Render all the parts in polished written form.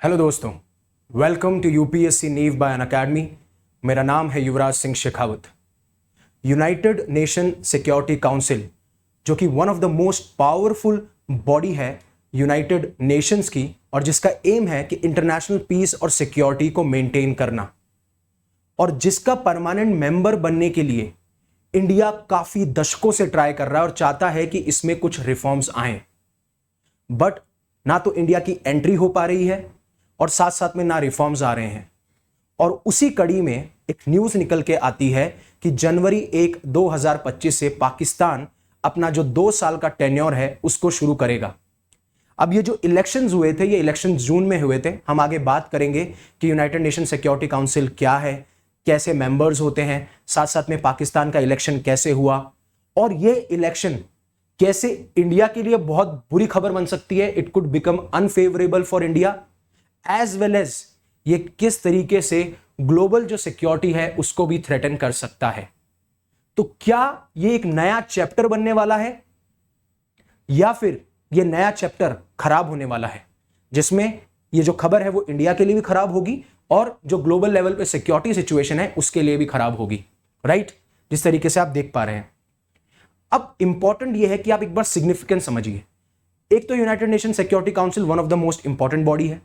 Hello दोस्तों, welcome to UPSC Neev by Unacademy. मेरा नाम है Yuvraj Singh Shekhawat. United Nation Security Council, जो कि one of the most powerful body है यूनाइटेड नेशंस की, और जिसका एम है कि इंटरनेशनल पीस और सिक्योरिटी को मेंटेन करना, और जिसका परमानेंट मेंबर बनने के लिए इंडिया काफी दशकों से ट्राई कर रहा है और चाहता है कि इसमें कुछ रिफॉर्म्स आए, बट ना तो इंडिया की एंट्री हो पा रही है और साथ साथ में ना रिफॉर्म्स आ रहे हैं। और उसी कड़ी में एक न्यूज निकल के आती है कि जनवरी 1, 2025 से पाकिस्तान अपना जो 2 साल का टेन्योर है उसको शुरू करेगा। अब ये जो इलेक्शंस हुए थे, ये इलेक्शन जून में हुए थे। हम आगे बात करेंगे कि यूनाइटेड नेशन सिक्योरिटी काउंसिल क्या है, कैसे मेंबर्स होते हैं, साथ साथ में पाकिस्तान का इलेक्शन कैसे हुआ, और ये इलेक्शन कैसे इंडिया के लिए बहुत बुरी खबर बन सकती है। It could become unfavourable for India, as well as ये किस तरीके से ग्लोबल जो सिक्योरिटी है उसको भी थ्रेटन कर सकता है। तो क्या ये एक नया चैप्टर बनने वाला है या फिर ये नया चैप्टर खराब होने वाला है, जिसमें ये जो खबर है वो इंडिया के लिए भी खराब होगी और जो ग्लोबल लेवल पे सिक्योरिटी सिचुएशन है उसके लिए भी खराब होगी, राइट? जिस तरीके से आप देख पा रहे हैं। अब इंपॉर्टेंट ये है कि आप एक बार सिग्निफिकेंस समझिए। एक तो United Nation Security Council one of the most important body है,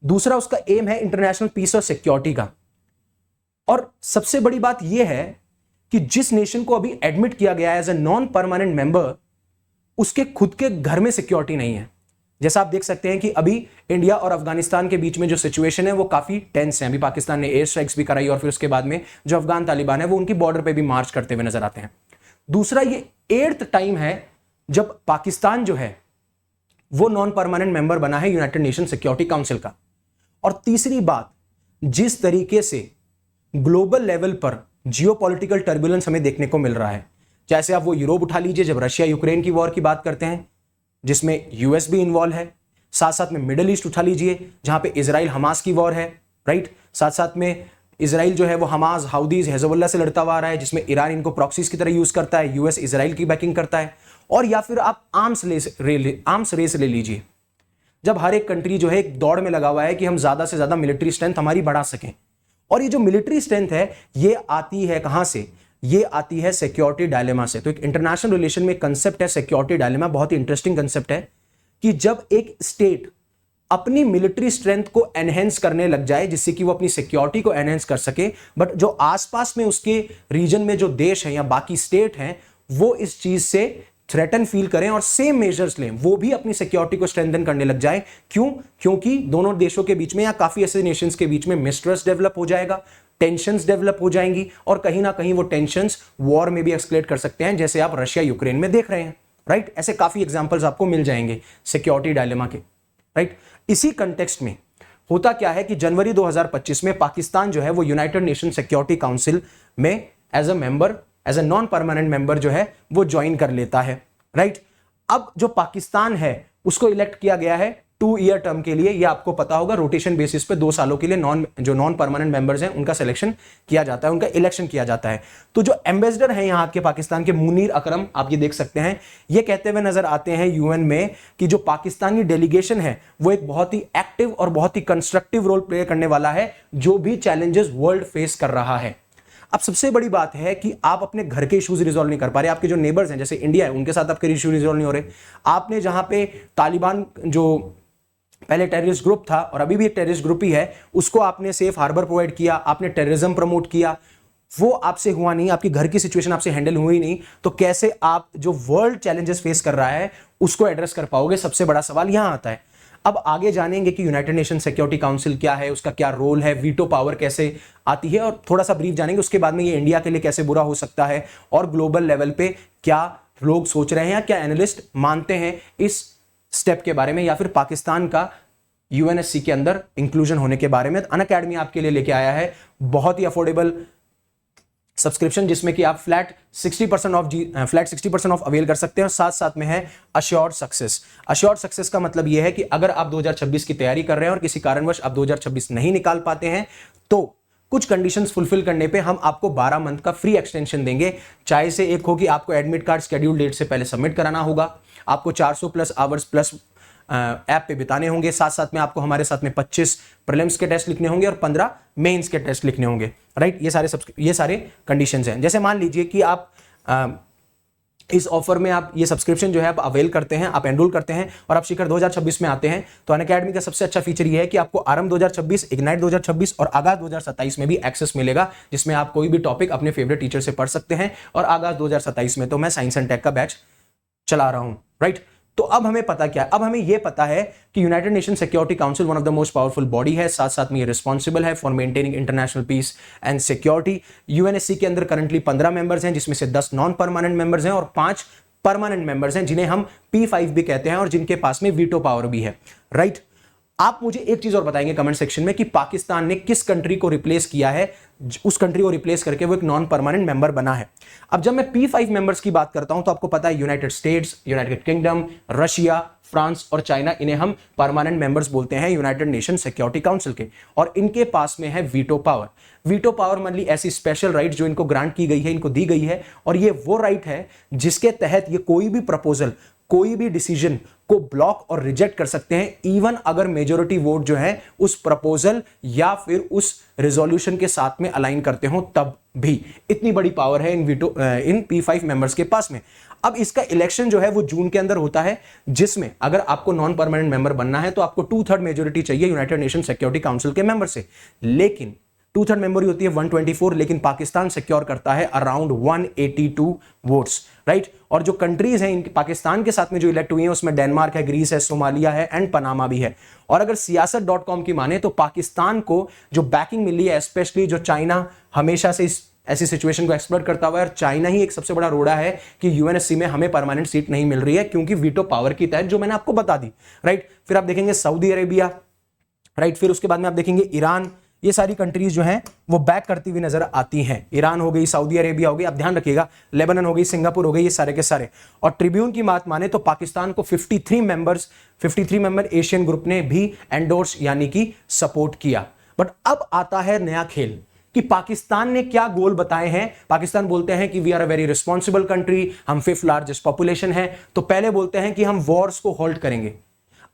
दूसरा उसका एम है इंटरनेशनल पीस और सिक्योरिटी का, और सबसे बड़ी बात यह है कि जिस नेशन को अभी एडमिट किया गया है as a non permanent member, उसके खुद के घर में सिक्योरिटी नहीं है। जैसा आप देख सकते हैं कि अभी इंडिया और अफगानिस्तान के बीच में जो सिचुएशन है वो काफी टेंस है। अभी पाकिस्तान ने एयर स्ट्राइक्स भी कराई और फिर उसके बाद में जो अफगान तालिबान है वो उनकी बॉर्डर पे भी मार्च करते हुए नजर आते हैं। दूसरा, ये 8th टाइम है जब पाकिस्तान जो है वो नॉन परमानेंट मेंबर बना है यूनाइटेड नेशन सिक्योरिटी काउंसिल का। और तीसरी बात, जिस तरीके से ग्लोबल लेवल पर जियोपॉलिटिकल टर्बुलेंस हमें देखने को मिल रहा है, जैसे आप वो यूरोप उठा लीजिए जब रशिया यूक्रेन की वॉर की बात करते हैं जिसमें यूएस भी इन्वॉल्व है, साथ साथ में मिडिल ईस्ट उठा लीजिए जहां पे इजराइल हमास की वॉर है, राइट? साथ साथ में इजराइल जो है वो हमास, हाउदीज, हेजबुल्लाह से लड़ता हुआ आ रहा है, जिसमें ईरान इनको प्रॉक्सीज की तरह यूज करता है, यूएस इजराइल की बैकिंग करता है। और या फिर आप आर्म्स रेस ले लीजिए, जब हर एक कंट्री जो है एक दौड़ में लगा हुआ है कि हम ज्यादा से ज्यादा मिलिट्री स्ट्रेंथ हमारी बढ़ा सकें। और ये जो मिलिट्री स्ट्रेंथ है ये आती है कहां से? ये आती है सिक्योरिटी डायलेमा से। तो एक इंटरनेशनल रिलेशन में कंसेप्ट है सिक्योरिटी डायलेमा, बहुत ही इंटरेस्टिंग कंसेप्ट है कि जब एक स्टेट अपनी मिलिट्री स्ट्रेंथ को एनहेंस करने लग जाए जिससे कि वो अपनी सिक्योरिटी को एनहेंस कर सके, बट जो आसपास में उसके रीजन में जो देश हैं या बाकी स्टेट हैं वो इस चीज से थ्रेटन फील करें और सेम मेजर्स लें, वो भी अपनी सिक्योरिटी को स्ट्रेंथन करने लग जाए। क्यों? क्योंकि दोनों देशों के बीच में या काफी ऐसे नेशंस के बीच में मिसट्रस्ट डेवलप हो जाएगा, टेंशंस डेवलप हो जाएंगी, और कहीं ना कहीं वो टेंशंस वॉर में भी एक्सक्लेट कर सकते हैं, जैसे आप रशिया यूक्रेन में देख रहे हैं, राइट? ऐसे काफी एग्जांपल्स आपको मिल जाएंगे सिक्योरिटी डायलेमा के, राइट? इसी कंटेक्स्ट में होता क्या है कि जनवरी 2025 में पाकिस्तान जो है वो यूनाइटेड नेशन सिक्योरिटी काउंसिल में as a member, as a non permanent member जो है वो ज्वाइन कर लेता है, राइट? अब जो पाकिस्तान है उसको इलेक्ट किया गया है 2 ईयर टर्म के लिए। ये आपको पता होगा, रोटेशन बेसिस पे 2 सालों के लिए नॉन परमानेंट मेंबर्स हैं उनका सिलेक्शन किया जाता है, उनका इलेक्शन किया जाता है। तो जो एम्बेसडर हैं यहाँ के पाकिस्तान के, मुनीर अकरम, आप ये देख सकते हैं, ये कहते हुए नजर आते हैं यूएन में कि जो पाकिस्तानी डेलीगेशन है वो एक बहुत ही एक्टिव और बहुत ही कंस्ट्रक्टिव रोल प्ले करने वाला है जो भी चैलेंजेस वर्ल्ड फेस कर रहा है। अब सबसे बड़ी बात है कि आप अपने घर के इश्यूज रिजॉल्व नहीं कर पा रहे, आपके जो नेबर्स हैं जैसे इंडिया है उनके साथ आपके इश्यू रिजॉल्व नहीं हो रहे। आपने जहां पे तालिबान जो पहले टेररिस्ट ग्रुप था और अभी भी एक टेररिस्ट ग्रुप ही है, उसको आपने सेफ हार्बर प्रोवाइड किया, आपने टेररिज्म प्रमोट किया, वो आपसे हुआ नहीं, आपकी घर की सिचुएशन आपसे हैंडल हुई नहीं, तो कैसे आप जो वर्ल्ड चैलेंजेस फेस कर रहा है उसको एड्रेस कर पाओगे? सबसे बड़ा सवाल यहां आता है। अब आगे जानेंगे कि यूनाइटेड नेशन सिक्योरिटी काउंसिल क्या है, उसका क्या रोल है, वीटो पावर कैसे आती है, और थोड़ा सा ब्रीफ जानेंगे। उसके बाद में ये इंडिया के लिए कैसे बुरा हो सकता है और ग्लोबल लेवल पे क्या लोग सोच रहे हैं या क्या एनालिस्ट मानते हैं इस स्टेप के बारे में, या फिर पाकिस्तान का यूएनएससी के अंदर इंक्लूजन होने के बारे में। अनअकैडमी आपके लिए लेके आया है बहुत ही अफोर्डेबल सब्सक्रिप्शन जिसमें कि आप फ्लैट 60% ऑफ अवेल कर सकते हैं, और साथ साथ में है अश्योर्ड सक्सेस। अश्योर्ड सक्सेस का मतलब यह है कि अगर आप 2026 की तैयारी कर रहे हैं और किसी कारणवश आप 2026 नहीं निकाल पाते हैं तो कुछ कंडीशंस फुलफिल करने पे हम आपको 12 मंथ का फ्री एक्सटेंशन देंगे। चाहे से एक हो कि आपको एडमिट कार्ड शेड्यूल डेट से पहले सबमिट कराना होगा, आपको 400 प्लस आवर्स प्लस ऐप पे बिताने होंगे। साथ साथ में आपको हमारे साथ में 25 प्रीलिम्स के टेस्ट लिखने होंगे और 15 मेंस के टेस्ट लिखने होंगे, राइट। ये सारे कंडीशंस हैं। जैसे मान लीजिए कि आप इस ऑफर में आप ये सब्सक्रिप्शन जो है आप अवेल करते हैं, आप एनरोल करते हैं और आप शिखर 2026 में आते हैं, तो अनअकैडमी का सबसे अच्छा फीचर ये है कि आपको आरंभ 2026, इग्नाइट 2026 और आगाज 2027 में भी एक्सेस मिलेगा, जिसमें आप कोई भी टॉपिक अपने फेवरेट टीचर से पढ़ सकते हैं। और आगाज 2027 में तो मैं साइंस एंड टेक का बैच चला रहा हूं, राइट। तो अब हमें पता क्या है, अब हमें यह पता है कि United Nation Security Council one of the most powerful body है, साथ साथ में ये रिस्पॉन्सिबल है for maintaining international peace and security. UNSC के अंदर करंटली 15 मेंबर्स हैं, जिसमें से 10 नॉन परमानेंट मेंबर्स हैं और 5 परमानेंट मेंबर्स हैं, जिन्हें हम P5 भी कहते हैं और जिनके पास में वीटो पावर भी है, राइट। आप मुझे एक चीज और बताएंगे कमेंट सेक्शन में कि पाकिस्तान ने किस कंट्री को रिप्लेस किया है, उस कंट्री को रिप्लेस करके वो एक नॉन परमानेंट मेंबर बना है। अब जब मैं P5 मेंबर्स की बात करता हूं तो आपको पता है United states, United kingdom, Russia, France और चाइना, इन्हें हम परमानेंट मेंबर्स बोलते हैं यूनाइटेड नेशन सिक्योरिटी काउंसिल के, और इनके पास में है वीटो पावर। वीटो पावर मान ली ऐसी स्पेशल राइट जो इनको ग्रांट की गई है, इनको दी गई है, और ये वो राइट है जिसके तहत ये कोई भी प्रपोजल, कोई भी डिसीजन को ब्लॉक और रिजेक्ट कर सकते हैं, इवन अगर मेजॉरिटी वोट जो है उस प्रपोजल या फिर उस रिजोल्यूशन के साथ में अलाइन करते हो तब भी। इतनी बड़ी पावर है इन P5 मेंबर्स के पास में। अब इसका इलेक्शन जो है वो जून के अंदर होता है, जिसमें अगर आपको नॉन परमानेंट मेंबर बनना है तो आपको 2/3 मेजोरिटी चाहिए यूनाइटेड नेशन सिक्योरिटी काउंसिल के मेंबर से, लेकिन 2/3 मेंबर होती है 124, लेकिन पाकिस्तान सिक्योर करता है अराउंड 182 वोट्स, राइट। और जो कंट्रीज हैं पाकिस्तान के साथ में जो इलेक्ट हुई हैं उसमें डेनमार्क है, ग्रीस है, सोमालिया है एंड पनामा भी है। और अगर siyaasat.com की माने तो पाकिस्तान को जो बैकिंग मिली है, स्पेशली जो चाइना हमेशा से ऐसी सिचुएशन को एक्सप्लोर करता हुआ है, और चाइना ही एक सबसे बड़ा रोड़ा है कि यूएनएससी में हमें परमानेंट सीट नहीं मिल रही है क्योंकि वीटो पावर की तहत, जो मैंने आपको बता दी, राइट। फिर आप देखेंगे सऊदी अरेबिया, राइट। फिर उसके बाद में आप देखेंगे ईरान, ये सारी कंट्रीज जो हैं वो बैक करती हुई नजर आती हैं। ईरान हो गई, सऊदी अरेबिया हो गई, आप ध्यान रखिएगा, लेबनान हो गई, सिंगापुर हो गई, ये सारे के सारे। और ट्रिब्यून की बात माने तो पाकिस्तान को 53 मेंबर एशियन ग्रुप ने भी एंडोर्स यानी कि सपोर्ट किया। बट अब आता है नया खेल कि पाकिस्तान ने क्या गोल बताए हैं। पाकिस्तान बोलते हैं कि we are a very responsible country, हम 5th लार्जेस्ट पॉपुलेशन है, तो पहले बोलते हैं कि हम वॉर्स को होल्ड करेंगे।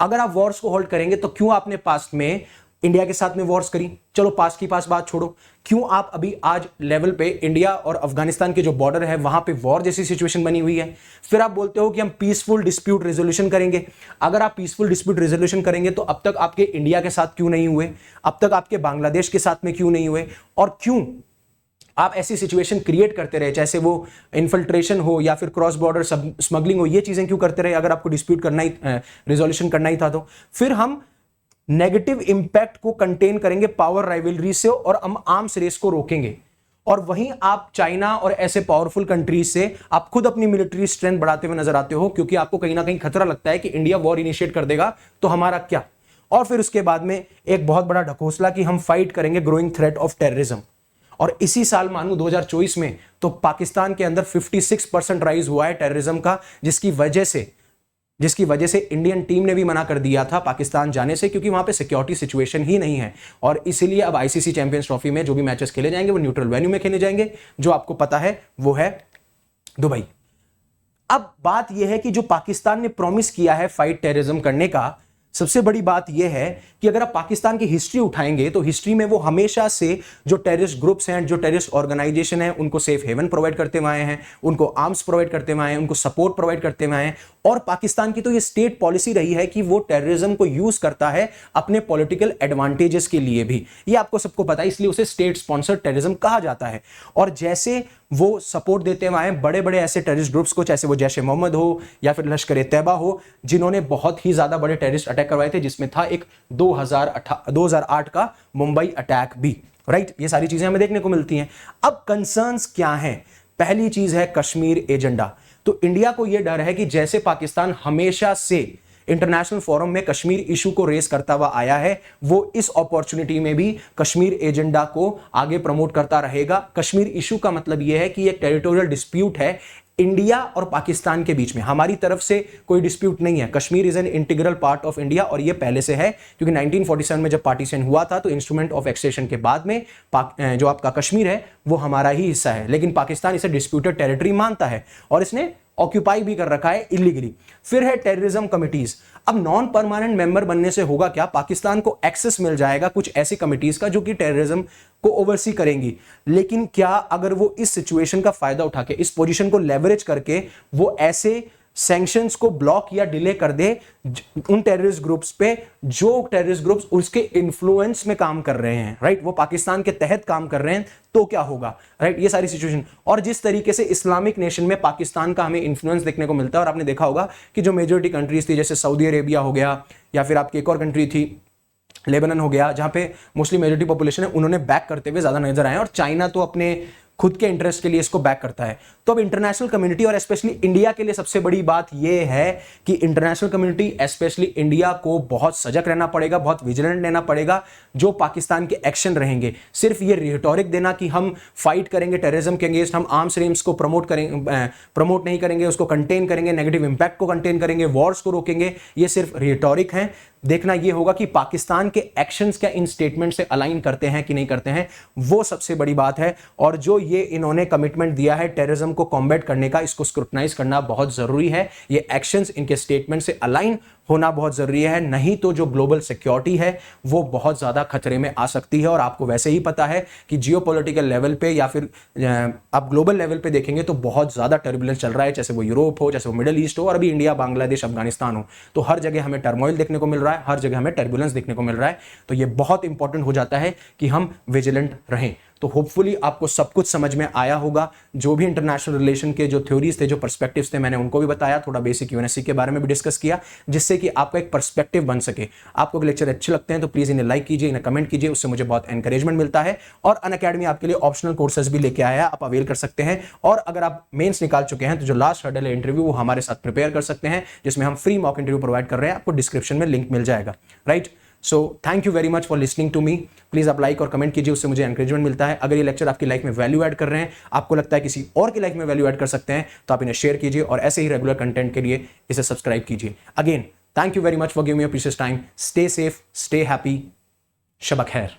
अगर आप वॉर्स को होल्ड करेंगे तो क्यों आपने पास्ट में इंडिया के साथ में वॉर्स करी, चलो पास की पास बात छोड़ो, क्यों आप अभी आज लेवल पे इंडिया और अफगानिस्तान के जो बॉर्डर है वहां पे वॉर जैसी सिचुएशन बनी हुई है। फिर आप बोलते हो कि हम पीसफुल डिस्प्यूट रेजोल्यूशन करेंगे। अगर आप पीसफुल डिस्प्यूट रेजोल्यूशन करेंगे तो अब तक आपके इंडिया के साथ क्यों नहीं हुए, अब तक आपके बांग्लादेश के साथ में क्यों नहीं हुए, और क्यों आप ऐसी सिचुएशन क्रिएट करते रहे, जैसे वो इन्फिल्ट्रेशन हो या फिर क्रॉस बॉर्डर स्मगलिंग हो, ये चीजें क्यों करते रहे अगर आपको डिस्प्यूट करना ही रिजोल्यूशन करना ही था तो। फिर हम नेगेटिव इंपैक्ट को कंटेन करेंगे पावर राइवलरी से और हम आर्म्स रेस को रोकेंगे। और वहीं आप चाइना और ऐसे पावरफुल कंट्रीज से आप खुद अपनी मिलिट्री स्ट्रेंथ बढ़ाते हुए नजर आते हो, क्योंकि आपको कहीं ना कहीं खतरा लगता है कि इंडिया वॉर इनिशिएट कर देगा तो हमारा क्या। और फिर उसके बाद में एक बहुत बड़ा ढकोसला कि हम फाइट करेंगे ग्रोइंग थ्रेट ऑफ टेररिज्म। और इसी साल मानू 2024 में तो पाकिस्तान के अंदर 56% राइज हुआ है टेररिज्म का, जिसकी वजह से इंडियन टीम ने भी मना कर दिया था पाकिस्तान जाने से, क्योंकि वहां पे सिक्योरिटी सिचुएशन ही नहीं है। और इसीलिए अब आईसीसी चैंपियंस ट्रॉफी में जो भी मैचेस खेले जाएंगे वो न्यूट्रल वेन्यू में खेले जाएंगे, जो आपको पता है वो है दुबई। अब बात यह है कि जो पाकिस्तान ने प्रॉमिस किया है फाइट टेररिज्म करने का, सबसे बड़ी बात यह है कि अगर आप पाकिस्तान की हिस्ट्री उठाएंगे तो हिस्ट्री में वो हमेशा से जो टेररिस्ट ग्रुप्स हैं, जो टेररिस्ट ऑर्गेनाइजेशन है, उनको सेफ हेवन प्रोवाइड करते हुए आए हैं, उनको आर्म्स प्रोवाइड करते हुए आए हैं, उनको सपोर्ट प्रोवाइड करते हुए आए हैं। और पाकिस्तान की तो ये स्टेट पॉलिसी रही है कि वो टेररिज्म को यूज करता है अपने पॉलिटिकल एडवांटेजेस के लिए भी, ये आपको सबको पता है, इसलिए उसे स्टेट स्पॉन्सर्ड टेररिज्म कहा जाता है। और जैसे वो सपोर्ट देते हुए आए बड़े बड़े ऐसे टेररिस्ट ग्रुप्स को, चाहे वो जैश-ए मोहम्मद हो या फिर लश्कर तैयबा हो, जिन्होंने बहुत ही ज्यादा बड़े टेररिस्ट अटैक करवाए थे, जिसमें था एक 2008 का मुंबई अटैक भी, राइट। ये सारी चीजें हमें देखने को मिलती हैं। अब कंसर्न्स क्या हैं? पहली चीज है कश्मीर एजेंडा। तो इंडिया को यह डर है कि जैसे पाकिस्तान हमेशा से इंटरनेशनल फोरम में कश्मीर इशू को रेस करता हुआ आया है, वो इस अपॉर्चुनिटी में भी कश्मीर एजेंडा को आगे प्रमोट करता रहेगा। कश्मीर इशू का मतलब यह है कि एक टेरिटोरियल डिस्प्यूट है इंडिया और पाकिस्तान के बीच में, हमारी तरफ से कोई डिस्प्यूट नहीं है। Kashmir is an integral part of India, और ये पहले से है, क्योंकि 1947 में जब पार्टीशन हुआ था तो इंस्ट्रूमेंट ऑफ एक्सटेशन के बाद में जो आपका कश्मीर है वो हमारा ही हिस्सा है, लेकिन पाकिस्तान इसे डिस्प्यूटेड टेरिटरी मानता है और इसने ऑक्यूपाई भी कर रखा है इलीगली। फिर है टेररिज्म कमिटीज। अब नॉन परमानेंट मेंबर बनने से होगा क्या, पाकिस्तान को एक्सेस मिल जाएगा कुछ ऐसी कमिटीज का जो कि टेररिज्म को ओवरसी करेंगी। लेकिन क्या अगर वो इस सिचुएशन का फायदा उठा के, इस पोजीशन को लेवरेज करके वो ऐसे सैंक्शंस को ब्लॉक या डिले कर दे उन टेररिस्ट ग्रुप्स पे जो टेररिस्ट ग्रुप्स उसके इन्फ्लुएंस में काम कर रहे हैं, राइट, वो पाकिस्तान के तहत काम कर रहे हैं, तो क्या होगा, राइट, ये सारी सिचुएशन। और जिस तरीके से इस्लामिक नेशन में पाकिस्तान का हमें इन्फ्लुएंस देखने को मिलता है, और आपने देखा होगा कि जो मेजॉरिटी कंट्रीज थी जैसे सऊदी अरेबिया हो गया, या फिर आपकी एक और कंट्री थी लेबनान हो गया, जहां पे मुस्लिम मेजॉरिटी पॉपुलेशन है, उन्होंने बैक करते हुए ज्यादा नजर आए। और चाइना तो अपने खुद के इंटरेस्ट के लिए इसको बैक करता है। तो अब इंटरनेशनल कम्युनिटी और स्पेशली इंडिया के लिए सबसे बड़ी बात यह है कि इंटरनेशनल कम्युनिटी स्पेशली इंडिया को बहुत सजग रहना पड़ेगा, बहुत विजिलेंट रहना पड़ेगा जो पाकिस्तान के एक्शन रहेंगे। सिर्फ ये रिटोरिक देना कि हम फाइट करेंगे टेररिज्म के अगेंस्ट, हम आर्म्स रेम्स को प्रमोट नहीं करेंगे, उसको कंटेन करेंगे, नेगेटिव इंपैक्ट को कंटेन करेंगे, वॉर्स को रोकेंगे, ये सिर्फ रिटोरिक है। देखना यह होगा कि पाकिस्तान के एक्शंस क्या इन स्टेटमेंट से अलाइन करते हैं कि नहीं करते हैं, वो सबसे बड़ी बात है। और जो ये इन्होंने कमिटमेंट दिया है टेररिज्म को कॉम्बैट करने का, इसको स्क्रूटनाइज करना बहुत जरूरी है। ये एक्शंस इनके स्टेटमेंट से अलाइन होना बहुत जरूरी है, नहीं तो जो ग्लोबल सिक्योरिटी है वो बहुत ज्यादा खतरे में आ सकती है। और आपको वैसे ही पता है कि जियोपॉलिटिकल लेवल पे या फिर आप ग्लोबल लेवल पे देखेंगे तो बहुत ज्यादा टर्बुलेंस चल रहा है, चाहे वो यूरोप हो, चाहे वो मिडिल ईस्ट हो, और अभी इंडिया, बांग्लादेश, अफगानिस्तान हो, तो हर जगह हमें टर्मोइल देखने को मिल रहा है, हर जगह हमें टर्बुलेंस देखने को मिल रहा है। तो ये बहुत इंपॉर्टेंट हो जाता है कि हम विजिलेंट रहें। तो होपफुली आपको सब कुछ समझ में आया होगा। जो भी इंटरनेशनल रिलेशन के जो थ्योरीज थे, जो पर्सपेक्टिव्स थे, मैंने उनको भी बताया, थोड़ा बेसिक यूएनएससी के बारे में भी डिस्कस किया, जिससे कि आपका एक पर्सपेक्टिव बन सके। आपको लेक्चर अच्छे लगते हैं तो प्लीज इन्हें लाइक कीजिए, इन्हें कमेंट कीजिए, उससे मुझे बहुत एनकरेजमेंट मिलता है। और अनअकैडमी आपके लिए ऑप्शनल कोर्सेज भी लेके आया है, आप अवेल कर सकते हैं। और अगर आप मेंस निकाल चुके हैं तो जो लास्ट हर्डल है इंटरव्यू, वो हमारे साथ प्रिपेयर कर सकते हैं, जिसमें हम फ्री मॉक इंटरव्यू प्रोवाइड कर रहे हैं। आपको डिस्क्रिप्शन में लिंक मिल जाएगा, right. So thank you very much for listening to me. Please आप लाइक और कमेंट कीजिए, उससे मुझे एनकरेजमेंट मिलता है। अगर ये लेक्चर आपकी लाइफ में वैल्यू ऐड कर रहे हैं, आपको लगता है किसी और की लाइफ में वैल्यू ऐड कर सकते हैं, तो आप इन्हें शेयर कीजिए और ऐसे ही रेगुलर कंटेंट के लिए इसे सब्सक्राइब कीजिए। Again thank you very much for giving me your precious time. Stay safe, stay happy, शब खैर।